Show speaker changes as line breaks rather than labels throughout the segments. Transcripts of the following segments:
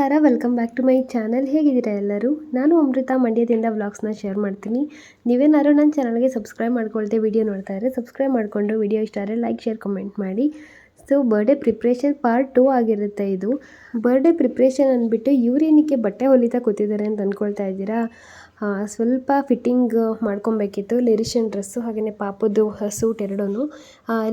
ನಮಸ್ಕಾರ, welcome back to my channel. ಹೇಗಿದ್ದೀರಾ ಎಲ್ಲರೂ? ನಾನು ಅಮೃತ ಮಂಡ್ಯದಿಂದ ವ್ಲಾಗ್ಸ್ನ ಶೇರ್ ಮಾಡ್ತೀನಿ. ನೀವೇನಾದ್ರು ನನ್ನ ಚಾನಲ್ಗೆ ಸಬ್ಸ್ಕ್ರೈಬ್ ಮಾಡ್ಕೊಳ್ತೆ ವಿಡಿಯೋ ನೋಡ್ತಾ ಇದ್ದರೆ ಸಬ್ಸ್ಕ್ರೈಬ್ ಮಾಡಿಕೊಂಡು ವಿಡಿಯೋ ಇಷ್ಟ ಆದರೆ ಲೈಕ್, ಶೇರ್, ಕಮೆಂಟ್ ಮಾಡಿ. ಸೊ ಬರ್ಡೇ ಪ್ರಿಪ್ರೇಷನ್ ಪಾರ್ಟ್ 2 ಆಗಿರುತ್ತೆ ಇದು. ಬರ್ಡೇ ಪ್ರಿಪ್ರೇಷನ್ ಅಂದ್ಬಿಟ್ಟು ಇವ್ರೇನಕ್ಕೆ ಬಟ್ಟೆ ಹೊಲಿತಾ ಕೂತಿದ್ದಾರೆ ಅಂತ ಅಂದ್ಕೊಳ್ತಾ ಇದ್ದೀರಾ? ಸ್ವಲ್ಪ ಫಿಟ್ಟಿಂಗ್ ಮಾಡ್ಕೊಬೇಕಿತ್ತು. ಲಿರಿಷನ್ ಡ್ರೆಸ್ಸು ಹಾಗೆಯೇ ಪಾಪದ್ದು ಸೂಟ್ ಎರಡೂ.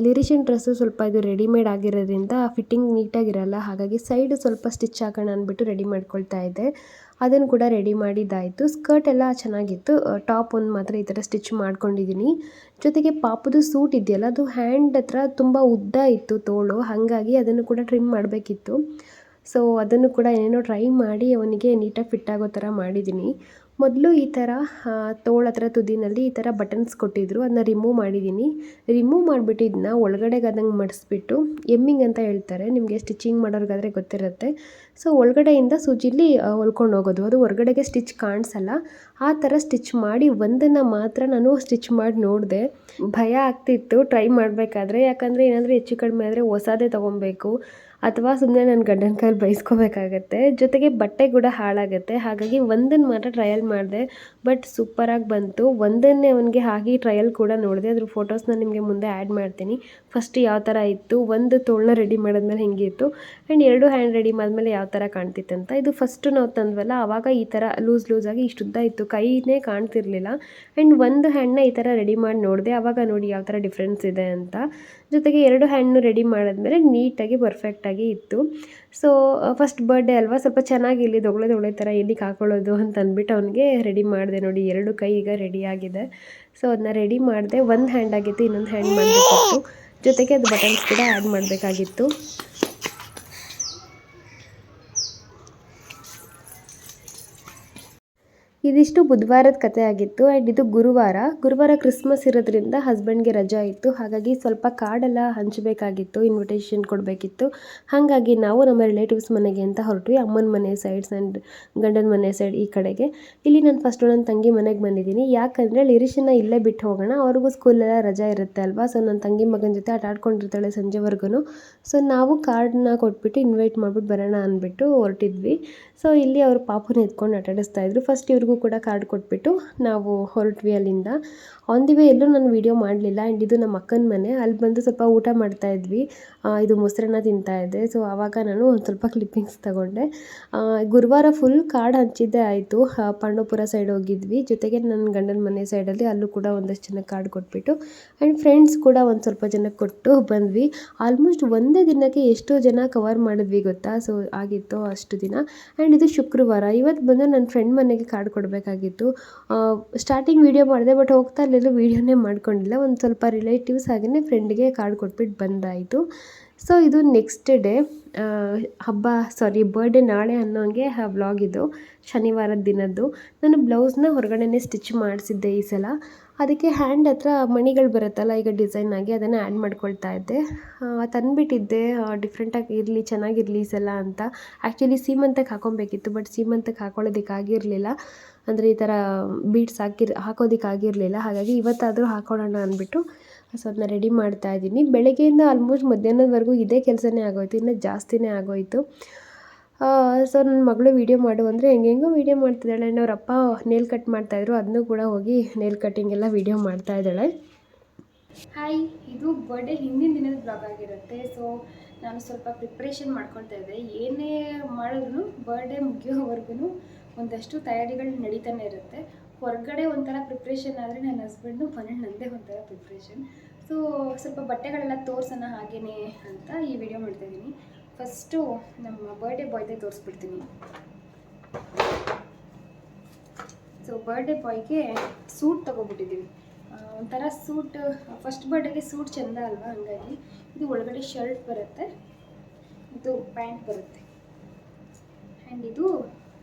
ಲಿರಿಷನ್ ಡ್ರೆಸ್ಸು ಸ್ವಲ್ಪ ಇದು ರೆಡಿಮೇಡ್ ಆಗಿರೋದ್ರಿಂದ ಫಿಟ್ಟಿಂಗ್ ನೀಟಾಗಿರಲ್ಲ, ಹಾಗಾಗಿ ಸೈಡ್ ಸ್ವಲ್ಪ ಸ್ಟಿಚ್ ಹಾಕೋಣ ಅಂದ್ಬಿಟ್ಟು ರೆಡಿ ಮಾಡ್ಕೊಳ್ತಾ ಇದ್ದೆ. ಅದನ್ನು ಕೂಡ ರೆಡಿ ಮಾಡಿದ್ದಾಯಿತು. ಸ್ಕರ್ಟ್ ಎಲ್ಲ ಚೆನ್ನಾಗಿತ್ತು. ಟಾಪ್ ಒಂದು ಮಾತ್ರ ಈ ಥರ ಸ್ಟಿಚ್ ಮಾಡ್ಕೊಂಡಿದ್ದೀನಿ. ಜೊತೆಗೆ ಪಾಪದ್ದು ಸೂಟ್ ಇದೆಯಲ್ಲ, ಅದು ಹ್ಯಾಂಡ್ ಹತ್ರ ತುಂಬ ಉದ್ದ ಇತ್ತು ತೋಳು, ಹಾಗಾಗಿ ಅದನ್ನು ಕೂಡ ಟ್ರಿಮ್ ಮಾಡಬೇಕಿತ್ತು. ಸೊ ಅದನ್ನು ಕೂಡ ಏನೇನೋ ಟ್ರೈ ಮಾಡಿ ಅವನಿಗೆ ನೀಟಾಗಿ ಫಿಟ್ ಆಗೋ ಥರ ಮಾಡಿದ್ದೀನಿ. ಮೊದಲು ಈ ಥರ ತೋಳ ಹತ್ರ ತುದಿನಲ್ಲಿ ಈ ಥರ ಬಟನ್ಸ್ ಕೊಟ್ಟಿದ್ದರು, ಅದನ್ನ ರಿಮೂವ್ ಮಾಡಿದ್ದೀನಿ. ರಿಮೂವ್ ಮಾಡಿಬಿಟ್ಟು ಇದನ್ನ ಒಳಗಡೆಗೆ ಆದಂಗೆ ಮಡಿಸ್ಬಿಟ್ಟು ಎಮ್ಮಿಂಗ್ ಅಂತ ಹೇಳ್ತಾರೆ, ನಿಮಗೆ ಸ್ಟಿಚಿಂಗ್ ಮಾಡೋರಿಗಾದರೆ ಗೊತ್ತಿರುತ್ತೆ. ಸೊ ಒಳಗಡೆಯಿಂದ ಸೂಜಿಲಿ ಹೊಲ್ಕೊಂಡು ಹೋಗೋದು, ಅದು ಹೊರಗಡೆಗೆ ಸ್ಟಿಚ್ ಕಾಣಿಸಲ್ಲ. ಆ ಥರ ಸ್ಟಿಚ್ ಮಾಡಿ ಒಂದನ್ನು ಮಾತ್ರ ನಾನು ಸ್ಟಿಚ್ ಮಾಡಿ ನೋಡಿದೆ. ಭಯ ಆಗ್ತಿತ್ತು ಟ್ರೈ ಮಾಡಬೇಕಾದ್ರೆ, ಯಾಕಂದರೆ ಏನಾದರೂ ಹೆಚ್ಚು ಕಡಿಮೆ ಆದರೆ ಹೊಸದೇ ತೊಗೊಬೇಕು ಅಥವಾ ಸುಮ್ಮನೆ ನನ್ನ ಗಂಡನ ಕೈಲಿ ಬೈಸ್ಕೋಬೇಕಾಗತ್ತೆ. ಜೊತೆಗೆ ಬಟ್ಟೆ ಕೂಡ ಹಾಳಾಗುತ್ತೆ. ಹಾಗಾಗಿ ಒಂದನ್ನು ಮಾತ್ರ ಟ್ರಯಲ್ ಮಾಡಿದೆ, ಬಟ್ ಸೂಪರಾಗಿ ಬಂತು. ಒಂದನ್ನೇ ಅವನಿಗೆ ಹಾಕಿ ಟ್ರಯಲ್ ಕೂಡ ನೋಡಿದೆ, ಅದ್ರ ಫೋಟೋಸ್ನ ನಿಮಗೆ ಮುಂದೆ ಆ್ಯಡ್ ಮಾಡ್ತೀನಿ. ಫಸ್ಟ್ ಯಾವ ಥರ ಇತ್ತು, ಒಂದು ತೋಳನ್ನ ರೆಡಿ ಮಾಡಿದ್ಮೇಲೆ ಹೆಂಗಿತ್ತು, ಆ್ಯಂಡ್ ಎರಡು ಹ್ಯಾಂಡ್ ರೆಡಿ ಮಾಡಿದ್ಮೇಲೆ ಯಾವ ಥರ ಕಾಣ್ತಿತ್ತು ಅಂತ. ಇದು ಫಸ್ಟು ನಾವು ತಂದ್ವಲ್ಲ, ಆವಾಗ ಈ ಥರ ಲೂಸಾಗಿ ಇಷ್ಟುದ್ದ ಇತ್ತು, ಕೈನೇ ಕಾಣ್ತಿರ್ಲಿಲ್ಲ. ಆ್ಯಂಡ್ ಒಂದು ಹ್ಯಾಂಡ್ನ ಈ ಥರ ರೆಡಿ ಮಾಡಿ ನೋಡಿದೆ, ಆವಾಗ ನೋಡಿ ಯಾವ ಥರ ಡಿಫ್ರೆನ್ಸ್ ಇದೆ ಅಂತ. ಜೊತೆಗೆ ಎರಡು ಹ್ಯಾಂಡ್ನು ರೆಡಿ ಮಾಡಿದ್ಮೇಲೆ ನೀಟಾಗಿ ಪರ್ಫೆಕ್ಟಾಗಿ ಇತ್ತು. ಸೊ ಫಸ್ಟ್ ಬರ್ಡೇ ಅಲ್ವಾ, ಸ್ವಲ್ಪ ಚೆನ್ನಾಗಿರಲಿ, ದೊಗಳೆ ಥರ ಎಲ್ಲಿಗೆ ಹಾಕೊಳ್ಳೋದು ಅಂತ ಅಂದ್ಬಿಟ್ಟು ಅವನಿಗೆ ರೆಡಿ ಮಾಡಿದೆ. ನೋಡಿ, ಎರಡು ಕೈ ಈಗ ರೆಡಿಯಾಗಿದೆ. ಸೊ ಅದನ್ನ ರೆಡಿ ಮಾಡಿದೆ. ಒಂದು ಹ್ಯಾಂಡ್ ಆಗಿತ್ತು, ಇನ್ನೊಂದು ಹ್ಯಾಂಡ್ ಮಾಡಬೇಕಿತ್ತು. ಜೊತೆಗೆ ಅದು ಬಟನ್ಸ್ ಕೂಡ ಆ್ಯಡ್ ಮಾಡಬೇಕಾಗಿತ್ತು. ಇದಿಷ್ಟು ಬುಧವಾರದ ಕತೆ ಆಗಿತ್ತು. ಆ್ಯಂಡ್ ಇದು ಗುರುವಾರ ಕ್ರಿಸ್ಮಸ್ ಇರೋದ್ರಿಂದ ಹಸ್ಬೆಂಡ್ಗೆ ರಜಾ ಇತ್ತು, ಹಾಗಾಗಿ ಸ್ವಲ್ಪ ಕಾರ್ಡೆಲ್ಲ ಹಂಚಬೇಕಾಗಿತ್ತು, ಇನ್ವಿಟೇಷನ್ ಕೊಡಬೇಕಿತ್ತು. ಹಾಗಾಗಿ ನಾವು ನಮ್ಮ ರಿಲೇಟಿವ್ಸ್ ಮನೆಗೆ ಅಂತ ಹೊರಟ್ವಿ. ಅಮ್ಮನ ಮನೆ ಸೈಡ್ಸ್ ಆ್ಯಂಡ್ ಗಂಡನ ಮನೆ ಸೈಡ್ ಈ ಕಡೆಗೆ. ಇಲ್ಲಿ ನಾನು ಫಸ್ಟು ನನ್ನ ತಂಗಿ ಮನೆಗೆ ಬಂದಿದ್ದೀನಿ, ಯಾಕಂದರೆ ಲಿರಿಷನ್ನ ಇಲ್ಲೇ ಬಿಟ್ಟು ಹೋಗೋಣ, ಅವ್ರಿಗೂ ಸ್ಕೂಲೆಲ್ಲ ರಜಾ ಇರುತ್ತೆ ಅಲ್ವಾ. ಸೊ ನನ್ನ ತಂಗಿ ಮಗನ ಜೊತೆ ಆಟಾಡ್ಕೊಂಡಿರ್ತಾಳೆ ಸಂಜೆವರೆಗೂ. ಸೊ ನಾವು ಕಾರ್ಡನ್ನ ಕೊಟ್ಬಿಟ್ಟು ಇನ್ವೈಟ್ ಮಾಡಿಬಿಟ್ಟು ಬರೋಣ ಅಂದ್ಬಿಟ್ಟು ಹೊರಟಿದ್ವಿ. ಸೊ ಇಲ್ಲಿ ಅವರು ಪಾಪುನ ಎತ್ಕೊಂಡು ಆಟಾಡಿಸ್ತಾಯಿದ್ರು. ಫಸ್ಟ್ ಇವ್ರಿಗೂ ಕೂಡ ಕಾರ್ಡ್ ಕೊಟ್ಬಿಟ್ಟು ನಾವು ಹೊರಟ್ವಿ ಅಲ್ಲಿಂದ. ಆನ್ ದಿ ವೇ ಎಲ್ಲೂ ನಾನು ವೀಡಿಯೋ ಮಾಡಲಿಲ್ಲ. ಆ್ಯಂಡ್ ಇದು ನಮ್ಮ ಅಕ್ಕನ ಮನೆ, ಅಲ್ಲಿ ಬಂದು ಸ್ವಲ್ಪ ಊಟ ಮಾಡ್ತಾಯಿದ್ವಿ. ಇದು ಮೊಸರನ್ನ ತಿಂತಾಯಿದ್ದೆ. ಸೊ ಆವಾಗ ನಾನು ಒಂದು ಸ್ವಲ್ಪ ಕ್ಲಿಪ್ಪಿಂಗ್ಸ್ ತಗೊಂಡೆ. ಗುರುವಾರ ಫುಲ್ ಕಾರ್ಡ್ ಹಂಚಿದ್ದೇ ಆಯಿತು. ಪಾಂಡವಪುರ ಸೈಡ್ ಹೋಗಿದ್ವಿ, ಜೊತೆಗೆ ನನ್ನ ಗಂಡನ ಮನೆ ಸೈಡಲ್ಲಿ ಅಲ್ಲೂ ಕೂಡ ಒಂದಷ್ಟು ಜನಕ್ಕೆ ಕಾರ್ಡ್ ಕೊಟ್ಬಿಟ್ಟು, ಆ್ಯಂಡ್ ಫ್ರೆಂಡ್ಸ್ ಕೂಡ ಒಂದು ಸ್ವಲ್ಪ ಜನಕ್ಕೆ ಕೊಟ್ಟು ಬಂದ್ವಿ. ಆಲ್ಮೋಸ್ಟ್ ಒಂದೇ ದಿನಕ್ಕೆ ಎಷ್ಟೋ ಜನ ಕವರ್ ಮಾಡಿದ್ವಿ ಗೊತ್ತಾ. ಸೊ ಆಗಿತ್ತು ಅಷ್ಟು ದಿನ. ಆ್ಯಂಡ್ ಇದು ಶುಕ್ರವಾರ. ಇವತ್ತು ಬಂದು ನನ್ನ ಫ್ರೆಂಡ್ ಮನೆಗೆ ಕಾರ್ಡ್ ಕೊಡಬೇಕಾಗಿತ್ತು. ಸ್ಟಾರ್ಟಿಂಗ್ ವೀಡಿಯೋ ಮಾಡಿದೆ, ಬಟ್ ಹೋಗ್ತಾ ಇರಲಿಲ್ಲ, ವೀಡಿಯೋನೇ ಮಾಡ್ಕೊಂಡಿಲ್ಲ. ಒಂದು ಸ್ವಲ್ಪ ರಿಲೇಟಿವ್ಸ್ ಹಾಗೆಯೇ ಫ್ರೆಂಡ್ಗೆ ಕಾರ್ಡ್ ಕೊಟ್ಬಿಟ್ಟು ಬಂದಾಯಿತು. ಸೊ ಇದು ನೆಕ್ಸ್ಟ್ ಡೇ ಬರ್ಡೇ ನಾಳೆ ಅನ್ನೋಂಗೆ ವ್ಲಾಗ್ ಇದು, ಶನಿವಾರದ ದಿನದ್ದು. ನಾನು ಬ್ಲೌಸ್ನ ಹೊರಗಡೆನೇ ಸ್ಟಿಚ್ ಮಾಡಿಸಿದ್ದೆ ಈ ಸಲ. ಅದಕ್ಕೆ ಹ್ಯಾಂಡ್ ಹತ್ರ ಮಣಿಗಳು ಬರುತ್ತಲ್ಲ ಈಗ ಡಿಸೈನ್ ಆಗಿ, ಅದನ್ನು ಆ್ಯಡ್ ಮಾಡ್ಕೊಳ್ತಾ ಇದ್ದೆ. ತಂದುಬಿಟ್ಟಿದ್ದೆ ಡಿಫ್ರೆಂಟಾಗಿ ಇರಲಿ, ಚೆನ್ನಾಗಿರಲಿ ಈ ಸಲ ಅಂತ. ಆ್ಯಕ್ಚುಲಿ ಸೀಮಂತಕ್ಕೆ ಹಾಕೊಬೇಕಿತ್ತು, ಬಟ್ ಸೀಮಂತಕ್ಕೆ ಹಾಕೊಳ್ಳೋದಕ್ಕಾಗಿರಲಿಲ್ಲ. ಅಂದರೆ ಈ ಥರ ಬೀಡ್ಸ್ ಹಾಕೋದಕ್ಕಾಗಿರಲಿಲ್ಲ. ಹಾಗಾಗಿ ಇವತ್ತಾದರೂ ಹಾಕೊಳ್ಳೋಣ ಅಂದ್ಬಿಟ್ಟು ಸೊ ಅದನ್ನ ರೆಡಿ ಮಾಡ್ತಾಯಿದ್ದೀನಿ. ಬೆಳಗ್ಗೆಯಿಂದ ಆಲ್ಮೋಸ್ಟ್ ಮಧ್ಯಾಹ್ನದವರೆಗೂ ಇದೇ ಕೆಲಸನೇ ಆಗೋಯ್ತು, ಇನ್ನೂ ಜಾಸ್ತಿನೇ ಆಗೋಯಿತು. ಸೊ ನನ್ನ ಮಗಳು ವೀಡಿಯೋ ಮಾಡು ಅಂದರೆ ಹೆಂಗೆಂಗೋ ವೀಡಿಯೋ ಮಾಡ್ತಿದ್ದಾಳೆ. ಆ್ಯಂಡ್ ಅವರಪ್ಪ ನೇಲ್ ಕಟ್ ಮಾಡ್ತಾಯಿದ್ರು, ಅದನ್ನೂ ಕೂಡ ಹೋಗಿ ನೇಲ್ ಕಟ್ಟಿಂಗ್ ಎಲ್ಲ ವೀಡಿಯೋ ಮಾಡ್ತಾಯಿದ್ದಾಳೆ. ಹಾಯ್, ಇದು ಬರ್ಡೇ ಹಿಂದಿನ ದಿನದ ಬ್ಲಾಗ್ ಆಗಿರುತ್ತೆ. ಸೊ ನಾನು ಸ್ವಲ್ಪ ಪ್ರಿಪ್ರೇಷನ್ ಮಾಡ್ಕೊಳ್ತಾ ಇದ್ದೆ. ಏನೇ ಮಾಡಿದ್ರು ಬರ್ಡೇ ಮುಗಿಯೋವರೆಗೂ ಒಂದಷ್ಟು ತಯಾರಿಗಳು ನಡೀತಾನೆ ಇರುತ್ತೆ. ಹೊರಗಡೆ ಒಂಥರ ಪ್ರಿಪ್ರೇಷನ್ ಆದರೆ ನನ್ನ ಹಸ್ಬೆಂಡು, ಮನೇಲಿ ನನ್ನದೇ ಒಂಥರ ಪ್ರಿಪ್ರೇಷನ್. ಸೊ ಸ್ವಲ್ಪ ಬಟ್ಟೆಗಳೆಲ್ಲ ತೋರಿಸೋಣ ಹಾಗೇ ಅಂತ ಈ ವಿಡಿಯೋ ಮಾಡ್ತಾಯಿದ್ದೀನಿ. ಫಸ್ಟು ನಮ್ಮ ಬರ್ಡೇ ಬಾಯ್ದೇ ತೋರಿಸ್ಬಿಡ್ತೀನಿ. ಸೊ ಬರ್ಡೇ ಬಾಯ್ಗೆ ಸೂಟ್ ತೊಗೊಬಿಟ್ಟಿದ್ದೀವಿ. ಒಂಥರ ಸೂಟ್, ಫಸ್ಟ್ ಬರ್ಡೇಗೆ ಸೂಟ್ ಚೆಂದ ಅಲ್ವಾ, ಹಂಗಾಗಿ ಇದು ಒಳಗಡೆ ಶರ್ಟ್ ಬರುತ್ತೆ, ಇದು ಪ್ಯಾಂಟ್ ಬರುತ್ತೆ, ಆ್ಯಂಡ್ ಇದು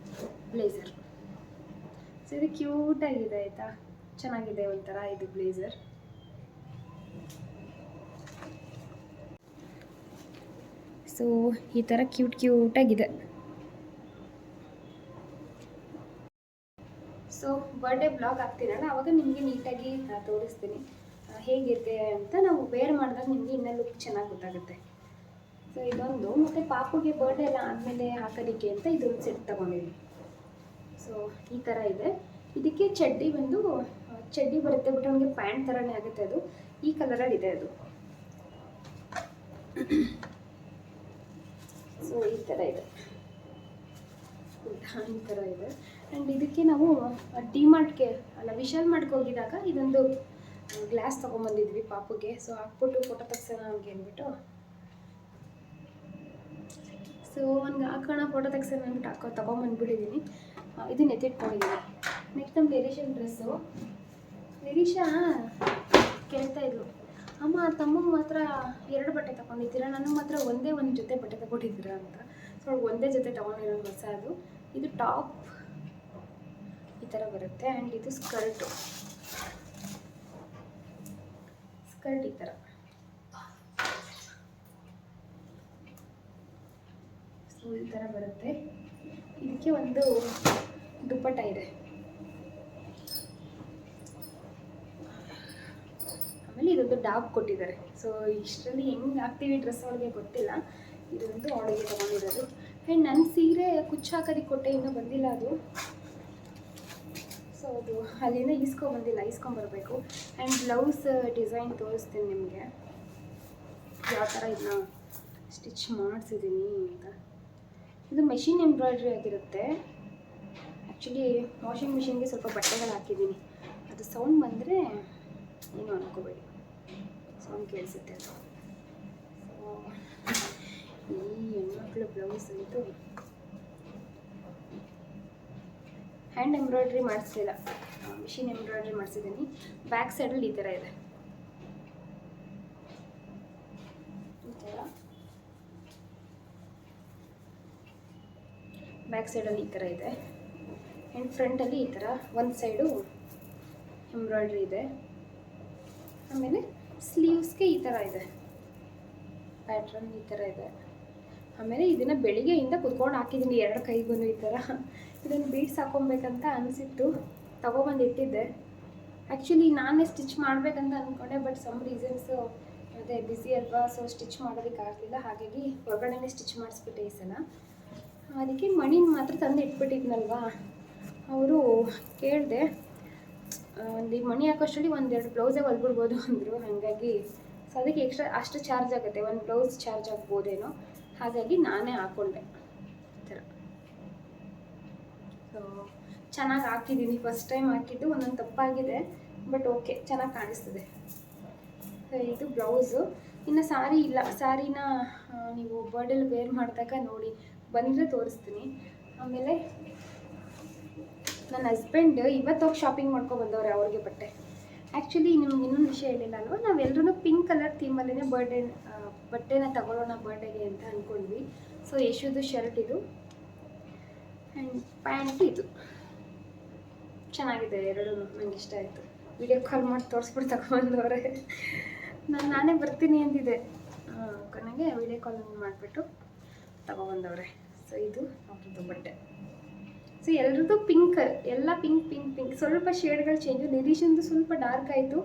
ಬ್ಲೇಸರ್. ಸೊ ಇದು ಕ್ಯೂಟಾಗಿದೆ ಆಯಿತಾ, ಚೆನ್ನಾಗಿದೆ ಒಂಥರ ಇದು ಬ್ಲೇಸರ್. ಸೊ ಈ ಥರ ಕ್ಯೂಟಾಗಿದೆ. ಸೊ ಬರ್ಡೇ ಬ್ಲಾಗ್ ಹಾಕ್ತೀನಲ್ಲ, ಆವಾಗ ನಿಮಗೆ ನೀಟಾಗಿ ತೋರಿಸ್ತೀನಿ ಹೇಗಿದೆ ಅಂತ. ನಾವು ವೇರ್ ಮಾಡಿದಾಗ ನಿಮಗೆ ಇನ್ನೂ ಲುಕ್ ಚೆನ್ನಾಗಿ ಗೊತ್ತಾಗುತ್ತೆ. ಸೊ ಇದೊಂದು, ಮತ್ತು ಪಾಪುಗೆ ಬರ್ಡೇ ಎಲ್ಲ ಆದಮೇಲೆ ಹಾಕೋದಕ್ಕೆ ಅಂತ ಇದೊಂದು ಸೆಟ್ ತೊಗೊಂಡಿದ್ದೀನಿ. ಸೊ ಈ ಥರ ಇದೆ. ಇದಕ್ಕೆ ಚಡ್ಡಿ ಬಂದು ಚಡ್ಡಿ ಬರುತ್ತೆ, ಬಟ್ ನನಗೆ ಪ್ಯಾಂಟ್ ಥರನೇ ಆಗುತ್ತೆ. ಅದು ಈ ಕಲರಲ್ಲಿ ಇದೆ ಅದು. ಸೊ ಈ ಥರ ಇದೆ, ಈ ಥರ ಇದೆ. ಆ್ಯಂಡ್ ಇದಕ್ಕೆ ನಾವು ಡಿಮಾರ್ಟ್ಗೆ ಅಲ್ಲ ವಿಶಾಲ್ ಮಾರ್ಟ್ಗೆ ಹೋಗಿದಾಗ ಇದೊಂದು ಗ್ಲಾಸ್ ತೊಗೊಂಬಂದಿದ್ವಿ ಪಾಪುಗೆ. ಸೊ ಹಾಕ್ಬಿಟ್ಟು ಫೋಟೋ ತೆಗ್ಸೋಣ ನಮಗೆ ಅಂದ್ಬಿಟ್ಟು, ಸೊ ಅವ್ನಿಗೆ ಹಾಕೋಣ ಫೋಟೋ ತೆಗ್ಸೋಣ ಅಂದ್ಬಿಟ್ಟು ತೊಗೊಂಬಂದ್ಬಿಟ್ಟಿದ್ದೀನಿ. ಇದನ್ನ ಎತ್ತಿಟ್ಕೊಂಡಿದ್ದೀನಿ. ನೆಕ್ಸ್ಟ್ ನಮ್ಮ ಲಿರೀಶನ್ ಡ್ರೆಸ್ಸು. ಲಿರೀಶಾ ಕೇಳ್ತಾ ಇದ್ಲು, ಅಮ್ಮ ತಮ್ಮಗೆ ಮಾತ್ರ 2 ಬಟ್ಟೆ ತೊಗೊಂಡಿದ್ದೀರಾ, ನನಗೆ ಮಾತ್ರ ಒಂದೇ ಒಂದು ಜೊತೆ ಬಟ್ಟೆ ತೊಗೊಂಡಿದ್ದೀರಾ ಅಂತ. ಸೊ ಅವ್ಳಿಗೆ ಒಂದೇ ಜೊತೆ ತೊಗೊಂಡಿರೋದು ಹೊಸ ಅದು. ಇದು ಟಾಪ್ ಈ ಥರ ಬರುತ್ತೆ, ಆ್ಯಂಡ್ ಇದು ಸ್ಕರ್ಟ್ ಈ ಥರ. ಸೊ ಈ ಥರ ಬರುತ್ತೆ. ಇದಕ್ಕೆ ಒಂದು ದುಪ್ಪಟ್ಟ ಇದೆ. ಆಮೇಲೆ ಇದೊಂದು ಡಾಬ್ ಕೊಟ್ಟಿದ್ದಾರೆ. ಸೊ ಇಷ್ಟರಲ್ಲಿ ಹೆಂಗೆ ಹಾಕ್ತೀವಿ ಡ್ರೆಸ್ ಅವಳಿಗೆ ಗೊತ್ತಿಲ್ಲ. ಇದೊಂದು ಅವಳಿಗೆ ತೊಗೊಂಡಿರೋದು. ಆ್ಯಂಡ್ ನನ್ನ ಸೀರೆ ಕುಚ್ಚು ಹಾಕೋದಕ್ಕೆ ಕೊಟ್ಟೆ, ಇನ್ನೂ ಬಂದಿಲ್ಲ ಅದು. ಸೊ ಅದು ಅಲ್ಲಿಂದ ಇಸ್ಕೊಂಬರ್ಬೇಕು. ಆ್ಯಂಡ್ ಬ್ಲೌಸ್ ಡಿಸೈನ್ ತೋರಿಸ್ತೀನಿ ನಿಮಗೆ, ಯಾವ ಥರ ಇದನ್ನ ಸ್ಟಿಚ್ ಮಾಡಿಸಿದ್ದೀನಿ ಅಂತ. ಇದು ಮೆಷಿನ್ ಎಂಬ್ರಾಯ್ಡ್ರಿ ಆಗಿರುತ್ತೆ. ಆ್ಯಕ್ಚುಲಿ ವಾಷಿಂಗ್ ಮಿಷಿನ್ಗೆ ಸ್ವಲ್ಪ ಬಟ್ಟೆಗಳು ಹಾಕಿದ್ದೀನಿ. ಅದು ಸೌಂಡ್ ಬಂದರೆ ಏನು ಅನ್ಕೋಬೇಡಿ, ಸೌಂಡ್ ಕೇಳಿಸುತ್ತೆ ಅದು. ಸೊ ಈ ಹೆಣ್ಮಕ್ಳು ಬ್ಲೌಸ್ ಅಂತೂ ಹ್ಯಾಂಡ್ ಎಂಬ್ರಾಯ್ಡ್ರಿ ಮಾಡಿಸ್ಲಿಲ್ಲ, ಮಿಷಿನ್ ಎಂಬ್ರಾಯ್ಡ್ರಿ ಮಾಡಿಸಿದ್ದೀನಿ. ಬ್ಯಾಕ್ ಸೈಡಲ್ಲಿ ಈ ಥರ ಇದೆ, ಈ ಥರ ಬ್ಯಾಕ್ ಸೈಡಲ್ಲಿ ಈ ಥರ ಇದೆ. ಆ್ಯಂಡ್ ಫ್ರಂಟಲ್ಲಿ ಈ ಥರ ಒಂದು ಸೈಡು ಎಂಬ್ರಾಯ್ಡ್ರಿ ಇದೆ. ಆಮೇಲೆ ಸ್ಲೀವ್ಸ್ಗೆ ಈ ಥರ ಇದೆ ಪ್ಯಾಟ್ರನ್, ಈ ಥರ ಇದೆ. ಆಮೇಲೆ ಇದನ್ನು ಬೆಳಿಗ್ಗೆಯಿಂದ ಕುತ್ಕೊಂಡು ಹಾಕಿದ್ದೀನಿ 2 ಕೈಗೂ ಈ ಥರ. ಇದನ್ನು ಬೀಡ್ಸ್ ಹಾಕೊಬೇಕಂತ ಅನಿಸಿತ್ತು, ತೊಗೊಬಂದು ಇಟ್ಟಿದ್ದೆ. ಆ್ಯಕ್ಚುಲಿ ನಾನೇ ಸ್ಟಿಚ್ ಮಾಡಬೇಕಂತ ಅಂದ್ಕೊಂಡೆ, ಬಟ್ ಸಮ್ ರೀಸನ್ಸು ಅದೇ ಬ್ಯುಸಿ ಅಲ್ವಾ, ಸೊ ಸ್ಟಿಚ್ ಮಾಡೋದಕ್ಕಾಗಲಿಲ್ಲ. ಹಾಗಾಗಿ ಹೊರಗಡೆನೇ ಸ್ಟಿಚ್ ಮಾಡಿಸ್ಬಿಟ್ಟೆ ಈ ಸಲ. ಅದಕ್ಕೆ ಮಣಿನ ಮಾತ್ರ ತಂದು ಇಟ್ಬಿಟ್ಟಿದ್ನಲ್ವಾ, ಅವರು ಕೇಳಿದೆ ಒಂದು ಮಣಿ ಹಾಕೋಷ್ಟರಲ್ಲಿ 1-2 ಬ್ಲೌಸೇ ಹೊಲ್ಬಿಡ್ಬೋದು ಅಂದರು. ಹಾಗಾಗಿ ಸೊ ಅದಕ್ಕೆ ಎಕ್ಸ್ಟ್ರಾ ಅಷ್ಟು ಚಾರ್ಜ್ ಆಗುತ್ತೆ, 1 ಬ್ಲೌಸ್ ಚಾರ್ಜ್ ಆಗ್ಬೋದೇನೋ. ಹಾಗಾಗಿ ನಾನೇ ಹಾಕ್ಕೊಂಡೆ ಈ ಥರ. ಸೊ ಚೆನ್ನಾಗಿ ಹಾಕಿದ್ದೀನಿ, ಫಸ್ಟ್ ಟೈಮ್ ಹಾಕಿದ್ದು. ಒಂದೊಂದು ತಪ್ಪಾಗಿದೆ, ಬಟ್ ಓಕೆ, ಚೆನ್ನಾಗಿ ಕಾಣಿಸ್ತದೆ. ಸೊ ಇದು ಬ್ಲೌಸು. ಇನ್ನು ಸಾರಿ ಇಲ್ಲ, ಸಾರಿನ ನೀವು ಬರ್ಡೇಲಿ ವೇರ್ ಮಾಡಿದಾಗ ನೋಡಿ, ಬಂದರೆ ತೋರಿಸ್ತೀನಿ. ಆಮೇಲೆ ನನ್ನ ಹಸ್ಬೆಂಡ್ ಇವತ್ತೋಗಿ ಶಾಪಿಂಗ್ ಮಾಡ್ಕೊಂಡು ಬಂದವ್ರೆ ಅವ್ರಿಗೆ ಬಟ್ಟೆ. ಆ್ಯಕ್ಚುಲಿ ನಿಮ್ಗೆ ಇನ್ನೊಂದು ವಿಷಯ ಹೇಳಿಲ್ಲ ಅಲ್ವ, ನಾವೆಲ್ಲರೂ ಪಿಂಕ್ ಕಲರ್ ಥೀಮಲ್ಲೇ ಬಟ್ಟೆನ ತಗೊಳ್ಳೋಣ ಬರ್ಡೇಗೆ ಅಂತ ಅಂದ್ಕೊಂಡ್ವಿ. ಸೊ ಯಶುದು ಶರ್ಟ್ ಇದು, ಆ್ಯಂಡ್ ಪ್ಯಾಂಟ್ ಇದು ಚೆನ್ನಾಗಿದೆ. ಎರಡೂ ನಂಗೆ ಇಷ್ಟ ಆಯಿತು. ವಿಡಿಯೋ ಕಾಲ್ ಮಾಡಿ ತೋರಿಸ್ಬಿಟ್ಟು ತಗೊಂಬಂದವ್ರೆ. ನಾನೇ ಬರ್ತೀನಿ ಅಂತಿದ್ದೆ, ಕೊನೆಗೆ ವಿಡಿಯೋ ಕಾಲ್ ಮಾಡಿಬಿಟ್ಟು ತಗೊಬಂದವ್ರೆ. ಸೊ ಇದು ಅವ್ರದ್ದು ಬಟ್ಟೆ. ಸೊ ಎಲ್ಲರದ್ದು ಪಿಂಕ್, ಎಲ್ಲ ಪಿಂಕ್. ಸ್ವಲ್ಪ ಶೇಡ್ಗಳು ಚೇಂಜು. ನಿರೀಶಂದು ಸ್ವಲ್ಪ ಡಾರ್ಕ್ ಆಯಿತು,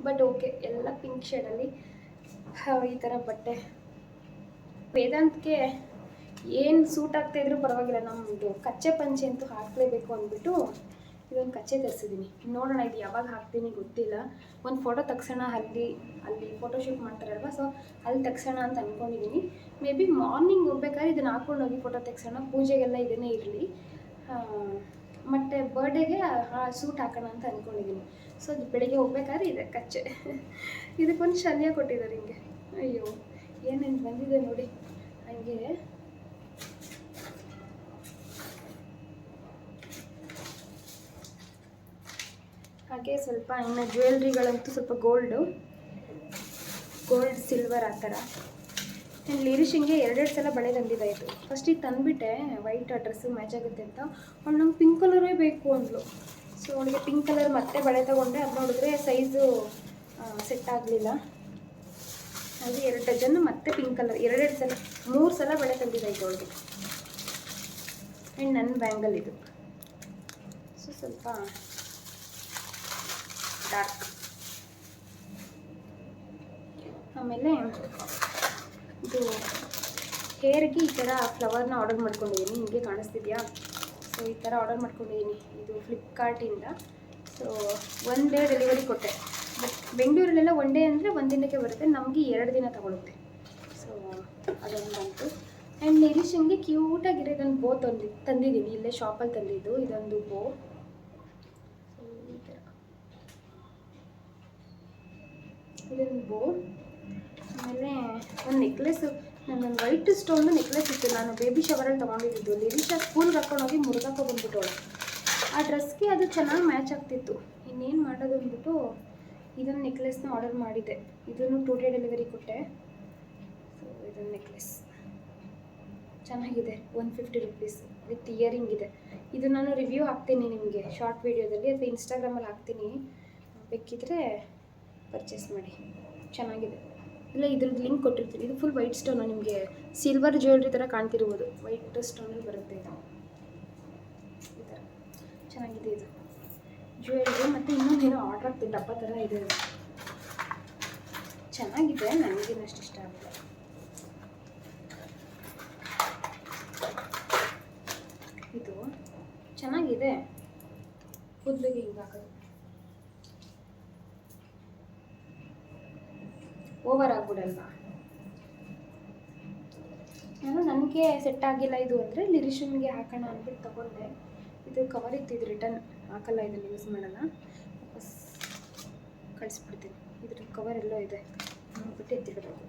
ಬಟ್ ಓಕೆ, ಎಲ್ಲ ಪಿಂಕ್ ಶೇಡಲ್ಲಿ ಈ ಥರ ಬಟ್ಟೆ. ವೇದಾಂತ್ಗೆ ಏನು ಸೂಟ್ ಆಗ್ತಾಯಿದ್ರು ಪರವಾಗಿಲ್ಲ, ನಮ್ಮದು ಕಚ್ಚೆ ಪಂಚೆ ಅಂತೂ ಹಾಕಲೇಬೇಕು ಅಂದ್ಬಿಟ್ಟು ಇದೊಂದು ಕಚ್ಚೆ ತರಿಸಿದ್ದೀನಿ. ನೋಡೋಣ ಇದು ಯಾವಾಗ ಹಾಕ್ತೀನಿ ಗೊತ್ತಿಲ್ಲ. ಒಂದು ಫೋಟೋ ತೆಗ್ಸೋಣ, ಅಲ್ಲಿ ಫೋಟೋಶೂಟ್ ಮಾಡ್ತಾರಲ್ವ, ಸೊ ಅಲ್ಲಿ ತೆಗ್ಸೋಣ ಅಂತ ಅಂದ್ಕೊಂಡಿದ್ದೀನಿ. ಮೇ ಬಿ ಮಾರ್ನಿಂಗ್ ಹೋಗ್ಬೇಕಾದ್ರೆ ಇದನ್ನು ಹಾಕ್ಕೊಂಡೋಗಿ ಫೋಟೋ ತೆಗ್ಸೋಣ, ಪೂಜೆಗೆಲ್ಲ ಇದನ್ನೇ ಇರಲಿ. ಮತ್ತು ಬರ್ಡೇಗೆ ಸೂಟ್ ಹಾಕೋಣ ಅಂತ ಅಂದ್ಕೊಂಡಿದ್ದೀನಿ. ಸೊ ಅದು ಬೆಳಿಗ್ಗೆ ಹೋಗ್ಬೇಕಾದ್ರೆ ಇದೆ ಕಚ್ಚೆ. ಇದಕ್ಕೊಂದು ಶಲ್ಯ ಕೊಟ್ಟಿದ್ದಾರೆ ಹಿಂಗೆ. ಅಯ್ಯೋ ಏನೇನು ಬಂದಿದೆ ನೋಡಿ. ಹಾಗೆ ಸ್ವಲ್ಪ ಇನ್ನು ಜ್ಯುವೆಲ್ರಿಗಳಂತೂ ಸ್ವಲ್ಪ ಗೋಲ್ಡ್ ಸಿಲ್ವರ್ ಆ ಥರ. ಆ್ಯಂಡ್ ಲಿರೀಶಿಂಗೆ 2 ಸಲ ಬಳೆ ತಂದಿದ್ದಾಯಿತು. ಫಸ್ಟ್ ಇದು ತಂದುಬಿಟ್ಟೆ, ವೈಟ್ ಡ್ರೆಸ್ಸು ಮ್ಯಾಚ್ ಆಗುತ್ತೆ ಅಂತ. ಅವ್ಳು ನಂಗೆ ಪಿಂಕ್ ಕಲರೇ ಬೇಕು ಅಂದಳು. ಸೊ ಅವಳಿಗೆ ಪಿಂಕ್ ಕಲರ್ ಮತ್ತೆ ಬಳೆ ತೊಗೊಂಡೆ. ಅದು ನೋಡಿದ್ರೆ ಸೈಜು ಸೆಟ್ ಆಗಲಿಲ್ಲ. ಹಾಗೆ 2 ಡಜನ್ನು ಮತ್ತೆ ಪಿಂಕ್ ಕಲರ್ 2 ಸಲ 3 ಸಲ ಬಳೆ ತಂದಿದ್ದಾಯಿತು ಅವಳಿಗೆ. ಆ್ಯಂಡ್ ನನ್ನ ಬ್ಯಾಂಗಲ್ ಇದು. ಸೊ ಸ್ವಲ್ಪ ಡಾರ್ಕ್. ಆಮೇಲೆ ಇದು
ಹೇರ್ಗೆ ಈ ಥರ ಫ್ಲವರ್ನ ಆರ್ಡರ್ ಮಾಡ್ಕೊಂಡಿದ್ದೀನಿ, ನಿಮಗೆ ಕಾಣಿಸ್ತಿದೆಯಾ? ಸೊ ಈ ಥರ ಆರ್ಡರ್ ಮಾಡ್ಕೊಂಡಿದ್ದೀನಿ, ಇದು ಫ್ಲಿಪ್ಕಾರ್ಟಿಂದ. ಸೊ 1 ಡೇ ಡೆಲಿವರಿ ಕೊಟ್ಟೆ. ಬಟ್ ಬೆಂಗಳೂರಲ್ಲೆಲ್ಲ 1 ಡೇ ಅಂದರೆ 1 ದಿನಕ್ಕೆ ಬರುತ್ತೆ, ನಮಗೆ 2 ದಿನ ತಗೊಳುತ್ತೆ. ಸೊ ಅದೊಂದು ಬಂತು. ಆ್ಯಂಡ್ ಲಿರಿಷನ್ಗೆ ಕ್ಯೂಟಾಗಿರೋ ಇದೊಂದು ಬೋ ತಂದಿದ್ದೀನಿ, ಇಲ್ಲೇ ಶಾಪಲ್ಲಿ ತಂದಿದ್ದು. ಇದೊಂದು ಬೋ, ಸೊ ಈ ಥರ ಇದೊಂದು ಬೋ. ಆಮೇಲೆ ಒಂದು ನೆಕ್ಲೆಸ್ಸು, ನನ್ನೊಂದು ವೈಟ್ ಸ್ಟೋನ್ದು ನೆಕ್ಲೆಸ್ ಇತ್ತು, ನಾನು ಬೇಬಿ ಶವರಲ್ಲಿ ತೊಗೊಂಡಿದ್ದು. ಲಿರಿಷಾ ಸ್ಕೂಲ್ಗೆ ಹಾಕ್ಕೊಂಡೋಗಿ ಮುರಿದಾಕೊ ಬಂದ್ಬಿಟ್ಟವಳು. ಆ ಡ್ರೆಸ್ಗೆ ಅದು ಚೆನ್ನಾಗಿ ಮ್ಯಾಚ್ ಆಗ್ತಿತ್ತು. ಇನ್ನೇನು ಮಾಡೋದು ಅಂದ್ಬಿಟ್ಟು ಇದೊಂದು ನೆಕ್ಲೆಸ್ನ ಆರ್ಡರ್ ಮಾಡಿದ್ದೆ. ಇದನ್ನು 2 ಡೇ ಡೆಲಿವರಿ ಕೊಟ್ಟೆ. ಸೊ ಇದೊಂದು ನೆಕ್ಲೆಸ್ ಚೆನ್ನಾಗಿದೆ, 150 ರುಪೀಸ್ ವಿತ್ ಇಯರಿಂಗ್ ಇದೆ. ಇದು ನಾನು ರಿವ್ಯೂ ಹಾಕ್ತೀನಿ ನಿಮಗೆ ಶಾರ್ಟ್ ವೀಡಿಯೋದಲ್ಲಿ, ಅಥವಾ ಇನ್ಸ್ಟಾಗ್ರಾಮಲ್ಲಿ ಹಾಕ್ತೀನಿ, ಬೇಕಿದ್ರೆ ಪರ್ಚೇಸ್ ಮಾಡಿ, ಚೆನ್ನಾಗಿದೆ. ಇಲ್ಲ ಇದ್ರದ್ದು ಲಿಂಕ್ ಕೊಟ್ಟಿರ್ತೀನಿ. ಇದು ಫುಲ್ ವೈಟ್ ಸ್ಟೋನು, ನಿಮಗೆ ಸಿಲ್ವರ್ ಜ್ಯುವೆಲ್ರಿ ಥರ ಕಾಣ್ತಿರ್ಬೋದು, ವೈಟ್ ಸ್ಟೋನಲ್ಲಿ ಬರುತ್ತೆ ಇದು. ಈ ಥರ ಚೆನ್ನಾಗಿದೆ ಇದು ಜ್ಯುವೆಲ್ರಿ. ಮತ್ತು ಇನ್ನೊಂದೇನೋ ಆರ್ಡ್ರ್ ಆಗ್ತಿದೆ, ಡಬ್ಬ ಥರ ಇದೆ, ಚೆನ್ನಾಗಿದೆ, ನನಗೇನು ಅಷ್ಟು ಇಷ್ಟ ಆಗುತ್ತೆ. ಇದು ಚೆನ್ನಾಗಿದೆ, ಕೂದಲಿಗೆ ಹಿಂಗೆ ಹಾಕೋದು ಓವರ್ ಆಗ್ಬಿಡಲ್ವಾ? ನಾನು ನನಗೆ ಸೆಟ್ ಆಗಿಲ್ಲ ಇದು ಅಂದರೆ ಲಿರಿಷನ್ಗೆ ಹಾಕೋಣ ಅಂದ್ಬಿಟ್ಟು ತೊಗೊಂಡೆ. ಇದು ಕವರ್ ಇತ್ತು, ಇದು ರಿಟರ್ನ್ ಹಾಕಲ್ಲ, ಇದನ್ನು ಯೂಸ್ ಮಾಡೋಣ, ವಾಪಸ್ ಕಳಿಸ್ಬಿಡ್ತೀನಿ. ಇದ್ರ ಕವರ್ ಎಲ್ಲೋ ಇದೆ, ನೋಡ್ಬಿಟ್ಟು ಎತ್ತಿಡಬೇಕು.